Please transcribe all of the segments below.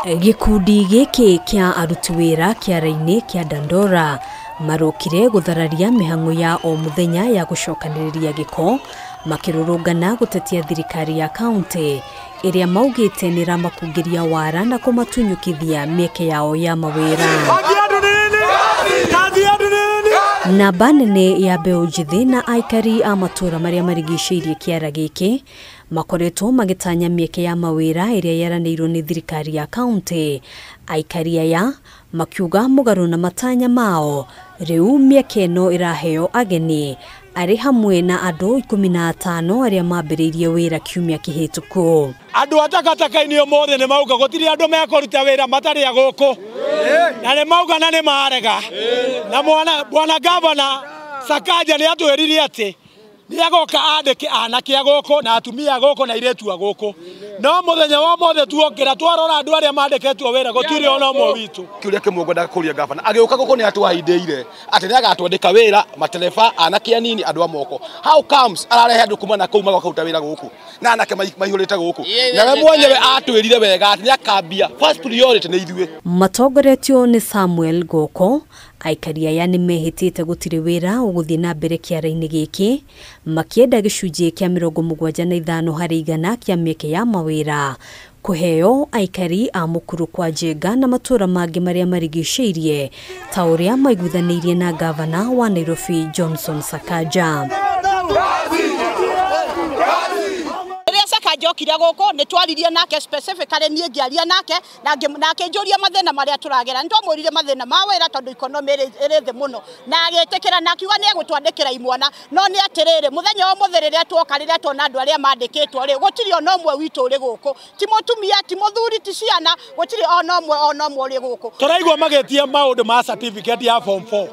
Gikundi giki kia aruti wira kiara-ini kia Dandora marokire guthararia mihango ya o muthenya ya gucokaniriria giko makirurungana gutetia thirikari ya county iria maugite ni ramakungiria wara na kumatunyukithia mieke yao ya mawira. Namba nene ya mbeu njithi na aikari a matura maria marigicĩirie kiara giki makoretwo magitanya mieke ya mawira iria yaranĩirwo ni thirikari ya county. Aikari aya makiuga MUGARU na matanya mao riu mieke no iraheo ageni ari hamwe na andu 15 aria mambĩrĩirie wĩra kiumia kĩhĩtũku. Andu atakataka-inĩ ũmũthĩ nĩ mauga gũtirĩ andu mekũruta wĩra matarĩ agũkũ na nĩ mauga na nĩ marega na bwana gavana SAKAJA nĩ atwĩrire atĩ nĩ agoka andĩke anake agũkũ na atumia agũkũ na airĩtu agũkũ no muthenya wa mothe tuokĩra twarora andu aria mandĩkĩtwo wĩra gũtirĩ ona ũmwe witũ. Kĩũria kĩmwe ngwenda kũria gavana agĩũka gũkũ nĩ atwahindĩire atĩ nĩ agatwandĩka wĩra matereba anake anini andu a moko. How comes ararehe andu kuma na kũu magoka wĩra gũkũ na anake maihũrĩte gũkũ na we mwenyewe atwĩrire wega atĩ nĩ akambia first priority nĩ ithuĩ. Matongoretio nĩ Samuel Goko. Aikari aya nĩ mehĩtĩte gũtirĩ wĩra ũgũthiĩ na mbere kiara-inĩ gĩkĩ makienda gĩcunjĩ kĩa 75 harĩ 100 kĩa mieke ya mawĩra kuheo aikari a mũkuru kwa Njenga na matura mangĩ maria marigicĩirie ta ũrĩa maiguthanĩirie na gavana wa Nairobi SAKAJA. Jokira goko ne twaririe nake specifically nie ngiaria nake nake njuria mathina maria turagera ntomurire mathina ma wira tondu economy iri thi muno na agetekera na kiuga ni egutwandikira imwana no ni atirire muthenya wa muthirire twoka rire tona andu aria mandikitwo ri gutiri ona umwe witu uri guku ti mutumia ti muthuri ti ciana gutiri ona umwe uri guku turaigwa magetia maundu ma certificate ya form 4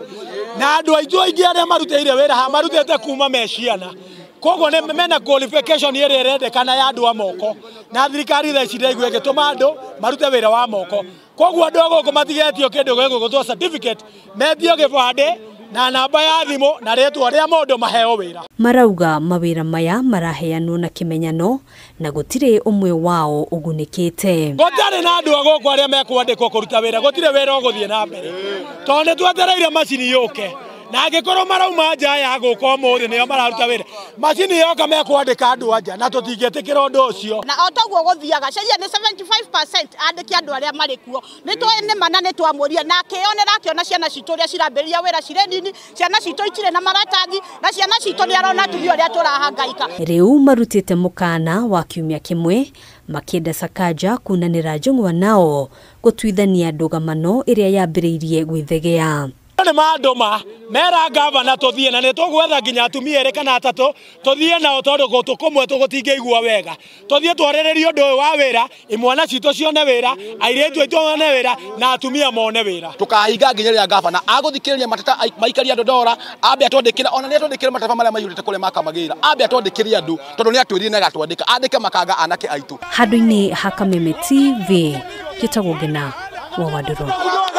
na andu aingi aria marutĩire wĩra ha marutĩte kuma me ciana kogo ne mena qualification ire irendekana ya andu a moko na thirikari tha icira igwe gituma andu marute wira wa moko kogo andu agoko matigetio kindu giko gutwa certificate metio gibande na namba ya thimo na retwa ria mundu maheo wira. Marauga mawira maya maraheanwo na kimenyano na gutire umwe wao ugunikite. Gutari na andu agoko aria mekwandikwo kuruta wira gutire wira uguthie na mbere tondu twetereire macini yuke na angĩkorwo marauma nja ya gũkũ ũmũthĩ nĩo mararuta wĩra macini yoka mekwandĩka andũ anja na tũtingĩtĩkĩra ũndũ ũcio na otaguo gũthiaga ciria nĩ 75% andĩki andũ arĩa marĩ kuo nĩ mana nĩ twamũria na akĩonera akĩona ciana citũ ũrĩa cirambĩrĩria wĩra cirĩ nini ciana citũ itirĩ na maratathi na ciana citũ nĩ arona tuthio ũrĩa tũrahangaika. Rĩu marutĩte mũkana wa kiumia kĩmwe makienda SAKAJA kunanĩra njũng'wa nao gũtuithania ndũgamano ĩrĩa yambĩrĩirie gwĩthegea. Nĩ mandũma mera gavana tuthie na nĩ tũgwetha nginya atumia erĩ kana atatũ tuthie nao tondũ gũtũ kũmwe tũgũtingĩigua wega tuthie twarĩrĩrie ũndũ ũyũ wa wĩra imwana citũ cione wĩra airĩtu aitũ mone wĩra na atumia mone wĩra. Tukahinga nginya rĩrĩa gavana agũthikĩrĩria mateta maikari a Dandora ambe atwandĩkĩre ona nĩ atwandĩkĩre mateta marĩa maihũrĩte kũrĩa makamagĩra ambe atwandĩkĩre andu tondũ nĩ atwĩrire na agatwandĩka andĩke makanga anake aitũ. Handũ-inĩ ha Kameme TV gĩtagwo Ngina wa Wandũrũ.